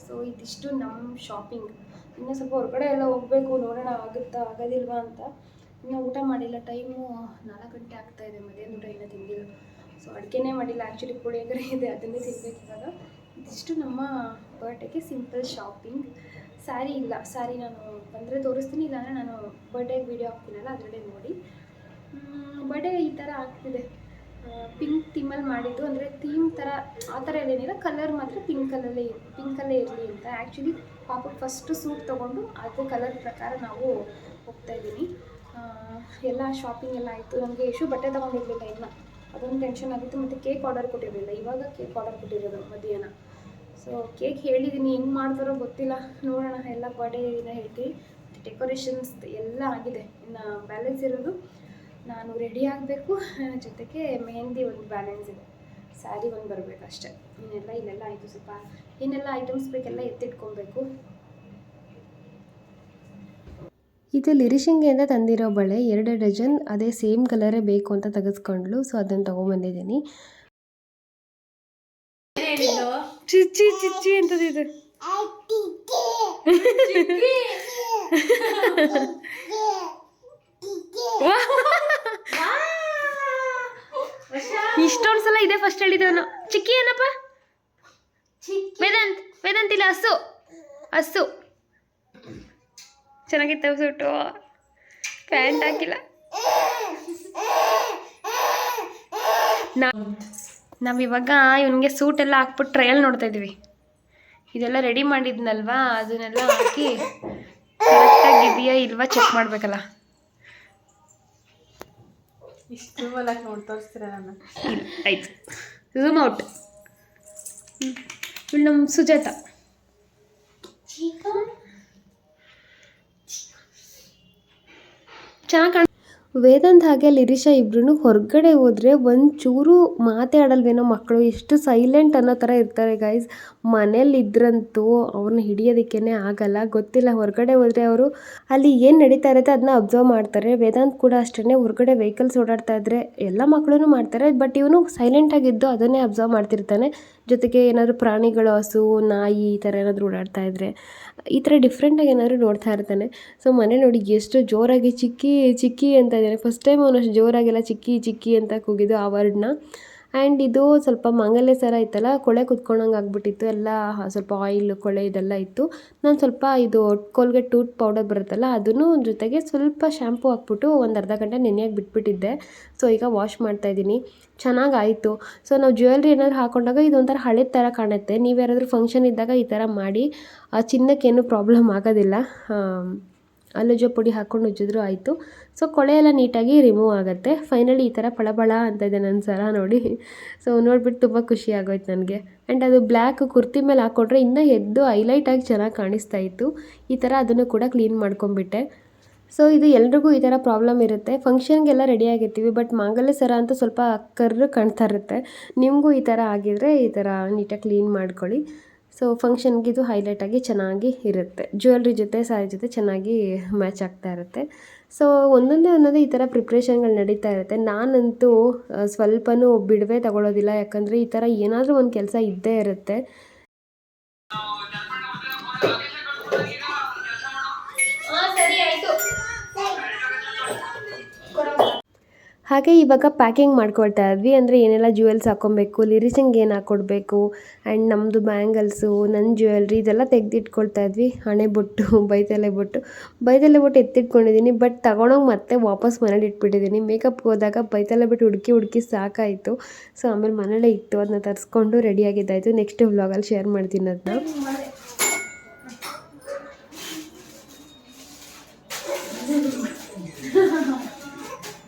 ಸೊ ಇದಿಷ್ಟು ನಮ್ಮ ಶಾಪಿಂಗ್. ಇನ್ನೂ ಸ್ವಲ್ಪ ಹೊರಗಡೆ ಎಲ್ಲ ಹೋಗಬೇಕು, ನೋಡೋಣ ಆಗುತ್ತಾ ಆಗೋದಿಲ್ವಾ ಅಂತ. ಇನ್ನೂ ಊಟ ಮಾಡಿಲ್ಲ, ಟೈಮು 4 ಗಂಟೆ ಆಗ್ತಾಯಿದೆ, ಮಧ್ಯಾಹ್ನ ಊಟ ಇನ್ನೂ ತಿಂದಿಲ್ಲ. ಸೊ ಅಡುಗೆನೇ ಮಾಡಿಲ್ಲ, ಆ್ಯಕ್ಚುಲಿ ಪುಳಿಯೋಗರೆ ಇದೆ, ಅದನ್ನೇ ತಿನ್ಬೇಕು ಇವಾಗ. ಇದಿಷ್ಟು ನಮ್ಮ ಬರ್ಡೇಗೆ ಸಿಂಪಲ್ ಶಾಪಿಂಗ್. ಸ್ಯಾರಿ ಇಲ್ಲ, ಸ್ಯಾರಿ ನಾನು ಬಂದರೆ ತೋರಿಸ್ತೀನಿ, ಇಲ್ಲಾಂದರೆ ನಾನು ಬರ್ಡೇಗೆ ವೀಡಿಯೋ ಹಾಕ್ತೀನಲ್ಲ ಅದರಲ್ಲೇ ನೋಡಿ. ಬರ್ಡೇ ಈ ಥರ ಆಗ್ತಿದೆ, ಪಿಂಕ್ ಥೀಮಲ್ಲಿ ಮಾಡಿದ್ದು, ಅಂದರೆ ಥೀಮ್ ಥರ ಆ ಥರ ಏನೇನಿಲ್ಲ, ಕಲರ್ ಮಾತ್ರ ಪಿಂಕಲ್ಲೇ ಇರಲಿ ಅಂತ. ಆ್ಯಕ್ಚುಲಿ ಪಾಪಕ್ಕೆ ಫಸ್ಟು ಸೂಟ್ ತೊಗೊಂಡು ಅದೇ ಕಲರ್ ಪ್ರಕಾರ ನಾವು ಹೋಗ್ತಾಯಿದ್ದೀನಿ. ಎಲ್ಲ ಶಾಪಿಂಗ್ ಎಲ್ಲ ಆಯಿತು. ನಮಗೆ ಎಷ್ಟು ಬಟ್ಟೆ ತೊಗೊಂಡಿರಲಿಲ್ಲ ಇನ್ನು, ಅದೊಂದು ಟೆನ್ಷನ್ ಆಗಿತ್ತು. ಮತ್ತು ಕೇಕ್ ಆರ್ಡರ್ ಕೊಟ್ಟಿರಲಿಲ್ಲ, ಇವಾಗ ಕೇಕ್ ಆರ್ಡರ್ ಕೊಟ್ಟಿರೋದು ಮಧ್ಯಾಹ್ನ. ಸೊ ಕೇಕ್ ಹೇಳಿದ್ದೀನಿ, ಹೆಂಗೆ ಮಾಡ್ತಾರೋ ಗೊತ್ತಿಲ್ಲ, ನೋಡೋಣ. ಎಲ್ಲ ಬರ್ಡೇ ದಿನ ಹೇಳ್ತೀವಿ. ಮತ್ತು ಡೆಕೋರೇಷನ್ಸ್ ಎಲ್ಲ ಆಗಿದೆ, ಇನ್ನು ಬ್ಯಾಲೆನ್ಸ್ ಇರೋದು ನಾನು ರೆಡಿ ಆಗಬೇಕು. ಜೊತೆಗೆ ಮೆಹಂದಿ ಒಂದು ಬ್ಯಾಲೆನ್ಸ್ ಇದೆ, ಸ್ಯಾರಿ ಒಂದು ಬರಬೇಕು ಅಷ್ಟೇ. ಇಲ್ಲೆಲ್ಲ ಆಯಿತು. ಸ್ವಲ್ಪ ಏನೆಲ್ಲ ಐಟಮ್ಸ್ ಬೇಕೆಲ್ಲ ಎತ್ತಿಟ್ಕೊಬೇಕು.
ಇದು ಲಿರಿಷಿಂಗೆಯಿಂದ ತಂದಿರೋ ಬಳೆ 2 ಡಜನ್, ಅದೇ ಸೇಮ್ ಕಲರೇ ಬೇಕು ಅಂತ ತೆಗೆಸ್ಕೊಂಡ್ಲು. ಸೊ ಅದನ್ನು ತೊಗೊಂಬಂದಿದ್ದೀನಿ. ಚಿಚ್ಚಿ ಚಿಚ್ಚಿ ಅಂತದಿದೆ. ಇಷ್ಟೊಂದು ಸಲ ಇದೆ ಫಸ್ಟ್ ಹೇಳಿದವನು. ಚಿಕ್ಕಿ ಏನಪ್ಪ? ವೇದಾಂತ್ ಇಲ್ಲ, ಹಸು ಚೆನ್ನಾಗಿತ್ತು. ಸುಟ್ಟು ಪ್ಯಾಂಟ್ ಹಾಕಿಲ್ಲ. ನಾವಿವಾಗ ಇವನಿಗೆ ಸೂಟೆಲ್ಲ ಹಾಕ್ಬಿಟ್ಟು ಟ್ರಯಲ್ ನೋಡ್ತಾ ಇದ್ದೀವಿ. ಇದೆಲ್ಲ ರೆಡಿ ಮಾಡಿದ್ನಲ್ವಾ, ಅದನ್ನೆಲ್ಲ ಹಾಕಿ ಕರೆಕ್ಟಾಗಿದೆಯಾ ಇಲ್ವಾ ಚೆಕ್ ಮಾಡಬೇಕಲ್ಲ.
ಇಷ್ಟು ನೋಡಿ ತೋರಿಸ್ತೀರ ನನ್ನ?
ಆಯ್ತು, ಝೂಮ್ ಔಟ್. ಇವಳು ನಮ್ಮ ಸುಜಾತ. ಚೆನ್ನಾಗಿ ವೇದಾಂತ್ ಹಾಗೆ ಲಿರಿಷಾ ಇಬ್ರು ಹೊರಗಡೆ ಹೋದರೆ ಒಂಚೂರು ಮಾತೇ ಆಡಲ್ವೇನೋ ಮಕ್ಕಳು, ಎಷ್ಟು ಸೈಲೆಂಟ್ ಅನ್ನೋ ಥರ ಇರ್ತಾರೆ ಗೈಸ್. ಮನೇಲಿದ್ರಂತೂ ಅವ್ರನ್ನ ಹಿಡಿಯೋದಕ್ಕೇ ಆಗಲ್ಲ, ಗೊತ್ತಿಲ್ಲ. ಹೊರಗಡೆ ಹೋದರೆ ಅವರು ಅಲ್ಲಿ ಏನು ನಡೀತಾ ಇರುತ್ತೆ ಅದನ್ನ ಅಬ್ಸರ್ವ್ ಮಾಡ್ತಾರೆ. ವೇದಾಂತ್ ಕೂಡ ಅಷ್ಟೇ, ಹೊರಗಡೆ ವೆಹಿಕಲ್ಸ್ ಓಡಾಡ್ತಾ ಇದ್ದರೆ ಎಲ್ಲ ಮಕ್ಕಳು ಮಾಡ್ತಾರೆ, ಬಟ್ ಇವನು ಸೈಲೆಂಟಾಗಿದ್ದು ಅದನ್ನೇ ಅಬ್ಸರ್ವ್ ಮಾಡ್ತಿರ್ತಾನೆ. ಜೊತೆಗೆ ಏನಾದರೂ ಪ್ರಾಣಿಗಳು, ಹಸು, ನಾಯಿ ಈ ಥರ ಏನಾದರೂ ಓಡಾಡ್ತಾ ಇದ್ದರೆ ಈ ಥರ ಡಿಫ್ರೆಂಟಾಗಿ ಏನಾದರೂ ನೋಡ್ತಾ ಇರ್ತಾನೆ. ಸೊ ಮನೆ ನೋಡಿ ಎಷ್ಟು ಜೋರಾಗಿ ಚಿಕ್ಕಿ ಚಿಕ್ಕಿ ಅಂತ ಇದ್ದಾನೆ. ಫಸ್ಟ್ ಟೈಮ್ ಅವನು ಅಷ್ಟು ಜೋರಾಗೆಲ್ಲ ಚಿಕ್ಕಿ ಚಿಕ್ಕಿ ಅಂತ ಕೂಗಿದ್ದು ಆ ವರ್ಡ್ನ. ಆ್ಯಂಡ್ ಇದು ಸ್ವಲ್ಪ ಮಾಂಗಲ್ಯ ಸರ ಇತ್ತಲ್ಲ, ಕೊಳೆ ಕುತ್ಕೊಂಡಂಗೆ ಆಗ್ಬಿಟ್ಟಿತ್ತು, ಎಲ್ಲ ಸ್ವಲ್ಪ ಆಯಿಲ್ ಕೊಳೆ ಇದೆಲ್ಲ ಇತ್ತು. ನಾನು ಸ್ವಲ್ಪ ಇದು ಕೋಲ್ಗೇಟ್ ಟೂತ್ ಪೌಡರ್ ಬರುತ್ತಲ್ಲ, ಅದನ್ನು ಜೊತೆಗೆ ಸ್ವಲ್ಪ ಶ್ಯಾಂಪು ಹಾಕ್ಬಿಟ್ಟು ಒಂದು ಅರ್ಧ ಗಂಟೆ ನೆನೆಯಾಗಿ ಬಿಟ್ಬಿಟ್ಟಿದ್ದೆ. ಸೊ ಈಗ ವಾಶ್ ಮಾಡ್ತಾಯಿದ್ದೀನಿ. ಚೆನ್ನಾಗಾಯಿತು. ಸೊ ನಾವು ಜ್ಯುವೆಲ್ರಿ ಏನಾದರೂ ಹಾಕೊಂಡಾಗ ಇದೊಂಥರ ಹಳೆ ಥರ ಕಾಣುತ್ತೆ. ನೀವು ಯಾರಾದರೂ ಫಂಕ್ಷನ್ ಇದ್ದಾಗ ಈ ಥರ ಮಾಡಿ, ಚಿನ್ನಕ್ಕೇನು ಪ್ರಾಬ್ಲಮ್ ಆಗೋದಿಲ್ಲ. ಅಲ್ಲುಜೋ ಪುಡಿ ಹಾಕ್ಕೊಂಡು ಉಜ್ಜಿದ್ರು ಆಯಿತು. ಸೊ ಕೊಳೆ ಎಲ್ಲ ನೀಟಾಗಿ ರಿಮೂವ್ ಆಗುತ್ತೆ. ಫೈನಲಿ ಈ ಥರ ಪಳಬಳ ಅಂತ ಇದೆ ನನ್ನ ಸರ ನೋಡಿ. ಸೊ ನೋಡಿಬಿಟ್ಟು ತುಂಬ ಖುಷಿ ಆಗೋಯ್ತು ನನಗೆ. ಆ್ಯಂಡ್ ಅದು ಬ್ಲ್ಯಾಕ್ ಕುರ್ತಿ ಮೇಲೆ ಹಾಕ್ಕೊಟ್ರೆ ಇನ್ನೂ ಎದ್ದು ಹೈಲೈಟಾಗಿ ಚೆನ್ನಾಗಿ ಕಾಣಿಸ್ತಾ ಇತ್ತು. ಈ ಥರ ಅದನ್ನು ಕೂಡ ಕ್ಲೀನ್ ಮಾಡ್ಕೊಂಬಿಟ್ಟೆ. ಸೊ ಇದು ಎಲ್ರಿಗೂ ಈ ಥರ ಪ್ರಾಬ್ಲಮ್ ಇರುತ್ತೆ. ಫಂಕ್ಷನ್ಗೆಲ್ಲ ರೆಡಿ ಆಗಿರ್ತೀವಿ, ಬಟ್ ಮಾಂಗಲ್ಯ ಸರ ಅಂತೂ ಸ್ವಲ್ಪ ಕರ್ರು ಕಾಣ್ತಾ ಇರುತ್ತೆ. ನಿಮಗೂ ಈ ಥರ ಆಗಿದ್ರೆ ಈ ಥರ ನೀಟಾಗಿ ಕ್ಲೀನ್ ಮಾಡ್ಕೊಳ್ಳಿ. ಸೊ ಫಂಕ್ಷನ್ಗೆ ಇದು ಹೈಲೈಟಾಗಿ ಚೆನ್ನಾಗಿ ಇರುತ್ತೆ. ಜ್ಯುವೆಲ್ರಿ ಜೊತೆ ಸ್ಯಾರಿ ಜೊತೆ ಚೆನ್ನಾಗಿ ಮ್ಯಾಚ್ ಆಗ್ತಾ ಇರುತ್ತೆ. ಸೊ ಒಂದೊಂದೇ ಈ ಥರ ಪ್ರಿಪ್ರೇಷನ್ಗಳು ನಡೀತಾ ಇರುತ್ತೆ. ನಾನಂತೂ ಸ್ವಲ್ಪನೂ ಬಿಡುವೆ ತಗೊಳ್ಳೋದಿಲ್ಲ, ಯಾಕಂದರೆ ಈ ಥರ ಏನಾದರೂ ಒಂದು ಕೆಲಸ ಇದ್ದೇ ಇರುತ್ತೆ. ಹಾಗೆ ಇವಾಗ ಪ್ಯಾಕಿಂಗ್ ಮಾಡ್ಕೊಳ್ತಾ ಇದ್ವಿ. ಅಂದರೆ ಏನೆಲ್ಲ ಜ್ಯುವೆಲ್ಸ್ ಹಾಕ್ಕೊಬೇಕು, ಲಿರಿಸಿಂಗ್ ಏನು ಹಾಕ್ಕೊಡ್ಬೇಕು, ಆ್ಯಂಡ್ ನಮ್ಮದು ಬ್ಯಾಂಗಲ್ಸು, ನನ್ನ ಜ್ಯುವೆಲ್ರಿ ಇದೆಲ್ಲ ತೆಗೆದಿಟ್ಕೊಳ್ತಾ ಇದ್ವಿ. ಹಣೆ ಬೊಟ್ಟು, ಬೈತಲೆ ಬೊಟ್ಟು ಎತ್ತಿಟ್ಕೊಂಡಿದ್ದೀನಿ. ಬಟ್ ತಗೊಂಡೋಗಿ ಮತ್ತೆ ವಾಪಸ್ ಮನೇಲಿ ಇಟ್ಬಿಟ್ಟಿದ್ದೀನಿ. ಮೇಕಪ್ಗೆ ಹೋದಾಗ ಬೈತಲೆ ಬಿಟ್ಟು ಹುಡುಕಿ ಸಾಕಾಯಿತು. ಸೊ ಆಮೇಲೆ ಮನೇಲೇ ಇತ್ತು, ಅದನ್ನ ತರಿಸ್ಕೊಂಡು ರೆಡಿಯಾಗಿದ್ದಾಯಿತು. ನೆಕ್ಸ್ಟ್ ವ್ಲಾಗಲ್ಲಿ ಶೇರ್ ಮಾಡ್ತೀನಿ ಅದನ್ನ.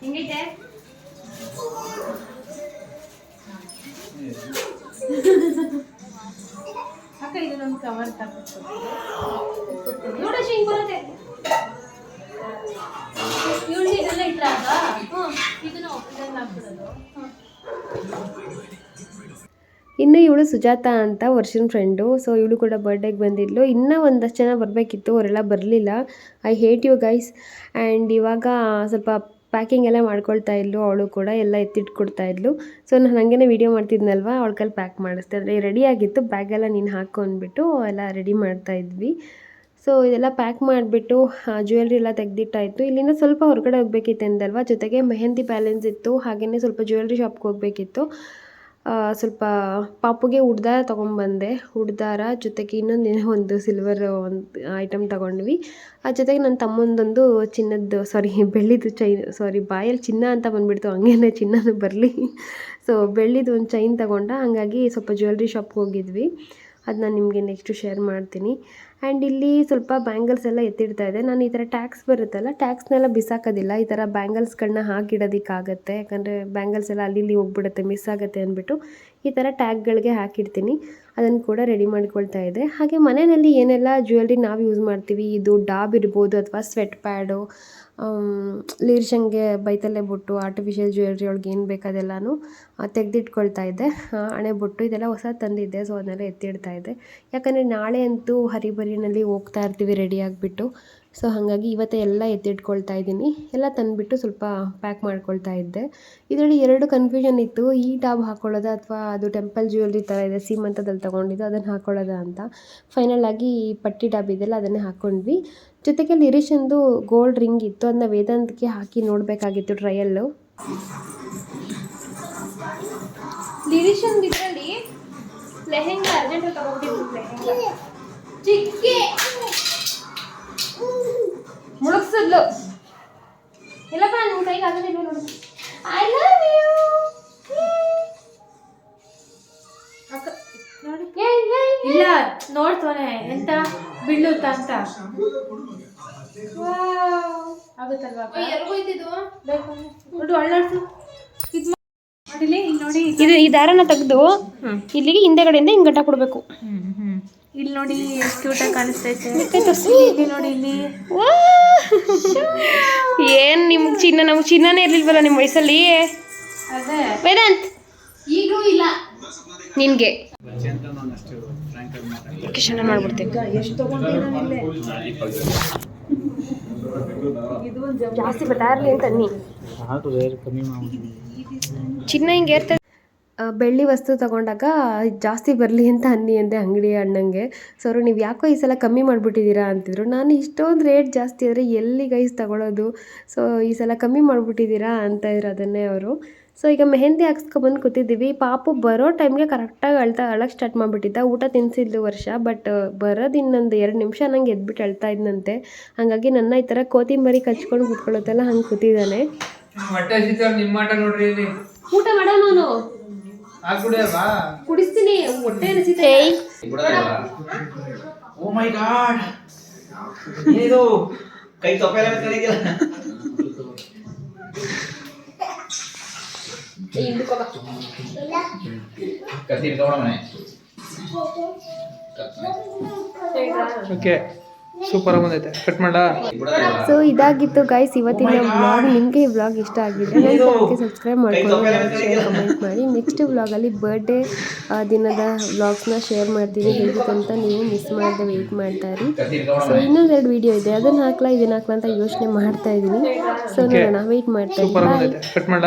ಇದನ್ನೊಂದು ಕವರ್
ಇನ್ನು ಇವಳು ಸುಜಾತ ಅಂತ ವರ್ಷನ್ ಫ್ರೆಂಡು. ಸೊ ಇವಳು ಕೂಡ ಬರ್ಡೇಗೆ ಬಂದಿದ್ಲು. ಇನ್ನೂ ಒಂದಷ್ಟು ಜನ ಬರಬೇಕಿತ್ತು, ಅವರೆಲ್ಲ ಬರಲಿಲ್ಲ. I hate you guys. And ಇವಾಗ ಸ್ವಲ್ಪ ಪ್ಯಾಕಿಂಗ್ ಎಲ್ಲ ಮಾಡ್ಕೊಳ್ತಾ ಇದ್ಲು. ಅವಳು ಕೂಡ ಎಲ್ಲ ಎತ್ತಿಟ್ಕೊಡ್ತಾ ಇದ್ಲು. ಸೊ ನಾನು ಹಾಗೇ ವೀಡಿಯೋ ಮಾಡ್ತಿದ್ನಲ್ವ, ಅವಳ ಕೈಲಿ ಪ್ಯಾಕ್ ಮಾಡಿಸ್ದೆ. ಅಂದರೆ ರೆಡಿಯಾಗಿತ್ತು, ಬ್ಯಾಗೆಲ್ಲ ನೀನು ಹಾಕ್ಕೊಂಡ್ಬಿಟ್ಟು ಎಲ್ಲ ರೆಡಿ ಮಾಡ್ತಾ ಇದ್ವಿ. ಸೊ ಇದೆಲ್ಲ ಪ್ಯಾಕ್ ಮಾಡಿಬಿಟ್ಟು ಜ್ಯುವೆಲ್ರಿ ಎಲ್ಲ ತೆಗೆದಿಟ್ಟಾಯಿತು. ಇಲ್ಲಿಂದ ಸ್ವಲ್ಪ ಹೊರಗಡೆ ಹೋಗ್ಬೇಕಿತ್ತು ಅಂದಲ್ವ, ಜೊತೆಗೆ ಮೆಹಂದಿ ಬ್ಯಾಲೆನ್ಸ್ ಇತ್ತು. ಹಾಗೆಯೇ ಸ್ವಲ್ಪ ಜ್ಯುವೆಲ್ರಿ ಶಾಪ್ಗೆ ಹೋಗಬೇಕಿತ್ತು. ಸ್ವಲ್ಪ ಪಾಪುಗೆ ಉಡ್ದಾರ ತೊಗೊಂಬಂದೆ. ಉಡ್ದಾರ ಜೊತೆಗೆ ಒಂದು ಸಿಲ್ವರ್ ಒಂದು ಐಟಮ್ ತೊಗೊಂಡ್ವಿ. ಜೊತೆಗೆ ನನ್ನ ತಮ್ಮಂದೊಂದು ಬೆಳ್ಳಿದು ಚೈನ್, ಬಾಯಲ್ಲಿ ಚಿನ್ನ ಅಂತ ಬಂದುಬಿಡ್ತು, ಹಂಗೇನೆ ಚಿನ್ನನೂ ಬರಲಿ. ಸೊ ಬೆಳ್ಳಿದು ಒಂದು ಚೈನ್ ತೊಗೊಂಡ. ಹಾಗಾಗಿ ಸ್ವಲ್ಪ ಜ್ಯುವೆಲ್ರಿ ಶಾಪ್ಗೆ ಹೋಗಿದ್ವಿ. ಅದನ್ನ ನಿಮಗೆ ನೆಕ್ಸ್ಟು ಶೇರ್ ಮಾಡ್ತೀನಿ. ಆ್ಯಂಡ್ ಇಲ್ಲಿ ಸ್ವಲ್ಪ ಬ್ಯಾಂಗಲ್ಸ್ ಎಲ್ಲ ಎತ್ತಿಡ್ತಾ ಇದೆ. ನಾನು ಈ ಥರ ಟ್ಯಾಕ್ಸ್ ಬರುತ್ತಲ್ಲ, ಟ್ಯಾಕ್ಸ್ನೆಲ್ಲ ಬಿಸಾಕೋದಿಲ್ಲ. ಈ ಥರ ಬ್ಯಾಂಗಲ್ಸ್ಗಳನ್ನ ಹಾಕಿಡೋದಕ್ಕಾಗತ್ತೆ, ಯಾಕಂದರೆ ಬ್ಯಾಂಗಲ್ಸ್ ಎಲ್ಲ ಅಲ್ಲಿ ಹೋಗ್ಬಿಡುತ್ತೆ, ಮಿಸ್ ಆಗುತ್ತೆ ಅಂದ್ಬಿಟ್ಟು ಈ ಥರ ಟ್ಯಾಗ್ಗಳಿಗೆ ಹಾಕಿಡ್ತೀನಿ. ಅದನ್ನು ಕೂಡ ರೆಡಿ ಮಾಡ್ಕೊಳ್ತಾ ಇದೆ. ಹಾಗೆ ಮನೆಯಲ್ಲಿ ಏನೆಲ್ಲ ಜ್ಯುವೆಲ್ರಿ ನಾವು ಯೂಸ್ ಮಾಡ್ತೀವಿ, ಇದು ಡಾಬ್ ಇರ್ಬೋದು ಅಥವಾ ಸ್ವೆಟ್ ಪ್ಯಾಡು, ಲಿರಿಶಂಗೆ ಬೈತಲೆ ಬೊಟ್ಟು, ಆರ್ಟಿಫಿಷಿಯಲ್ ಜ್ಯುವೆಲ್ರಿ ಒಳಗೆ ಏನು ಬೇಕು ಅದೆಲ್ಲನೂ ತೆಗೆದಿಟ್ಕೊಳ್ತಾ ಇದ್ದೆ. ಹಣೆ ಬೊಟ್ಟು ಇದೆಲ್ಲ ಹೊಸ ತಂದಿದ್ದೆ, ಸೊ ಅದನ್ನೆಲ್ಲ ಎತ್ತಿಡ್ತಾ ಇದ್ದೆ. ಯಾಕಂದರೆ ನಾಳೆ ಅಂತೂ ಹರಿಬರಿನಲ್ಲಿ ಹೋಗ್ತಾ ಇರ್ತೀವಿ ರೆಡಿ ಆಗಿಬಿಟ್ಟು. ಸೊ ಹಾಗಾಗಿ ಇವತ್ತೇ ಎಲ್ಲ ಎತ್ತಿಟ್ಕೊಳ್ತಾ ಇದ್ದೀನಿ. ಎಲ್ಲ ತಂದುಬಿಟ್ಟು ಸ್ವಲ್ಪ ಪ್ಯಾಕ್ ಮಾಡ್ಕೊಳ್ತಾ ಇದ್ದೆ. ಇದರಲ್ಲಿ 2 ಕನ್ಫ್ಯೂಷನ್ ಇತ್ತು, ಈ ಡಾಬ್ ಹಾಕ್ಕೊಳ್ಳೋದಾ ಅಥವಾ ಅದು ಟೆಂಪಲ್ ಜ್ಯುವೆಲ್ರಿ ಥರ ಇದೆ ಸೀಮಂತದಲ್ಲಿ ತೊಗೊಂಡಿದ್ದು, ಅದನ್ನು ಹಾಕ್ಕೊಳ್ಳೋದಾ ಅಂತ. ಫೈನಲ್ ಆಗಿ ಪಟ್ಟಿ ಡಾಬ್ ಇದೆಲ್ಲ ಅದನ್ನೇ ಹಾಕ್ಕೊಂಡ್ವಿ. ಜೊತೆಗೆ ಲಿರಿಷನ್ದು ಗೋಲ್ಡ್ ರಿಂಗ್ ಇತ್ತು, ಅದನ್ನ ವೇದಾಂತಕ್ಕೆ ಹಾಕಿ ನೋಡಬೇಕಾಗಿತ್ತು ಟ್ರಯಲ್ಲು.
ಲಿರಿಷನ್ ಇದರಲ್ಲಿ ಲೆಹೆಂಗಾ ಅರ್ಜೆಂಟ್ ತಗೊಂಡಿದ್ದು, ಲೆಹೆಂಗಾ ಚಿಕ್ಕಿ ಮುಳುಗ್ಸಿದ್ಲು. ಇಲ್ಲಪ್ಪ ನಿಮ್ಮ ಕೈಗೆ ಆಗೋದಿಲ್ಲ ನೋಡು. ಐ ಲವ್ ಯು ಅಕ್ಕ. ನೋಡಿ ಇಲ್ಲ ನೋಡ್ತಾನೆ ಎಂತ ಬೀಳುತ್ತ ಅಂತ ಆಗುತ್ತಲ್ವಾ? ನೋಡು ಅಳ್ಳಾಡ್ಸು.
ಇದು ಈ ದಾರನ ತೆಗೆದು ಇಲ್ಲಿಗೆ ಹಿಂದೆಗಡೆಯಿಂದ ಹಿಂಗೆ ಗಂಟ ಕೊಡಬೇಕು.
ಇಲ್ಲಿ ನೋಡಿ ಎಷ್ಟು ಕ್ಯೂಟಾಗಿ ಕಾಣಿಸ್ತೈತೆ. ಇಲ್ಲಿ ನೋಡಿ, ಇಲ್ಲಿ
ಏನು ನಿಮ್ಗೆ ಚಿನ್ನ, ನಮ್ಗೆ ಚಿನ್ನನೇ ಇರ್ಲಿಲ್ವಲ್ಲ ನಿಮ್ಮ ವಯಸ್ಸಲ್ಲಿ.
ಅದೇ
ವೇದಾಂತ್
ಈಗಲೂ ಇಲ್ಲ
ನಿನಗೆ ಕಿಶನ ಮಾಡ್ಬಿಡ್ತೀನಿ. ಜಾಸ್ತಿ ಬರ್ತಾ ಇರಲಿ ಅಂತ ನೀ ಚಿನ್ನ ಹಿಂಗೆ ಇರ್ತದೆ. ಬೆಳ್ಳಿ ವಸ್ತು ತೊಗೊಂಡಾಗ ಜಾಸ್ತಿ ಬರಲಿ ಅಂತ ಅನ್ನಿ ಅಂದೆ ಅಂಗಡಿ ಅಣ್ಣಂಗೆ. ಸೊ ಅವರು ನೀವು ಯಾಕೋ ಈ ಸಲ ಕಮ್ಮಿ ಮಾಡಿಬಿಟ್ಟಿದ್ದೀರಾ ಅಂತಿದ್ರು. ನಾನು ಇಷ್ಟೊಂದು ರೇಟ್ ಜಾಸ್ತಿ ಆದರೆ ಎಲ್ಲಿ ಗೈಸ್ ತಗೊಳ್ಳೋದು, ಸೊ ಈ ಸಲ ಕಮ್ಮಿ ಮಾಡಿಬಿಟ್ಟಿದ್ದೀರಾ ಅಂತ ಇದ್ರು ಅದನ್ನೇ ಅವರು. ಸೊ ಈಗ ಮೆಹಂದಿ ಹಾಕ್ಸ್ಕೊಬಂದು ಕೂತಿದ್ದೀವಿ. ಪಾಪು ಬರೋ ಟೈಮ್ಗೆ ಕರೆಕ್ಟಾಗಿ ಅಳಕ್ಕೆ ಸ್ಟಾರ್ಟ್ ಮಾಡಿಬಿಟ್ಟಿದ್ದ. ಊಟ ತಿನ್ನಿಸಿದ್ಲು ವರ್ಷ, ಬಟ್ ಬರೋದು ಇನ್ನೊಂದು 2 ನಿಮಿಷ ನಂಗೆ ಎದ್ಬಿಟ್ಟು ಅಳ್ತಾ ಇದ್ದಂತೆ. ಹಾಗಾಗಿ ನನ್ನ ಈ ಥರ ಕೋತಿಂಬರಿ ಕಚ್ಕೊಂಡು ಕೂತ್ಕೊಳ್ಳೋದೆಲ್ಲ ಹಂಗೆ ಕೂತಿದ್ದಾನೆ. ಊಟ ಮಾಡೋ ನಾನು ಕುಡಿಸ್ತೀನಿ, ಹೊಟ್ಟೆ ಹಸಿತೆ.
ಓ ಮೈ ಗಾಡ್, ಇದು ಕೈ ತೊಪ್ಪೆಲ್ಲ ಕಳಿದಿಲ್ಲ ಕತ್ತಿ ಇಟ್ಕೊಂಡ ಮನೆ
ಓಕೆ ಸೂಪರ್ ಆಗಿ ಬಂದೈತೆ ಕಟ್ ಮಾಡ.
ಸೊ ಇದಾಗಿತ್ತು ಗೈಸ್ ಇವತ್ತಿನ ವ್ಲಾಗ್. ನಿಮಗೆ ಈ ವ್ಲಾಗ್ ಇಷ್ಟ ಆಗಿದೆ ನನ್ನ ಚಾನಲ್ಗೆ ಸಬ್ಸ್ಕ್ರೈಬ್ ಮಾಡಿಕೊಂಡು ಲೈಕ್ ಶೇರ್ ಕಮೆಂಟ್ ಮಾಡಿ. ನೆಕ್ಸ್ಟ್ ವ್ಲಾಗಲ್ಲಿ ಬರ್ಡೇ ದಿನದ ವ್ಲಾಗ್ಸ್ನ ಶೇರ್ ಮಾಡ್ತೀನಿ. ಹೇಗಿತ್ತು ಅಂತ ನೀವು ಮಿಸ್ ಮಾಡದೆ ವೆಯ್ಟ್ ಮಾಡ್ತಾ ಇರಿ. ಸೊ ಇನ್ನೊಂದೆರಡು ವಿಡಿಯೋ ಇದೆ, ಅದನ್ನು ಹಾಕ್ಲಾ ಇದನ್ನು ಹಾಕ್ಲಾ ಅಂತ ಯೋಚನೆ ಮಾಡ್ತಾ ಇದ್ದೀನಿ. ಸೊ ನೋಡೋಣ, ವೆಯ್ಟ್ ಮಾಡ್ತಾ
ಸೂಪರ್ ಆಗಿ
ಇದ್ದೀನಿ.
ಬಂದೈತೆ ಕಟ್ ಮಾಡ.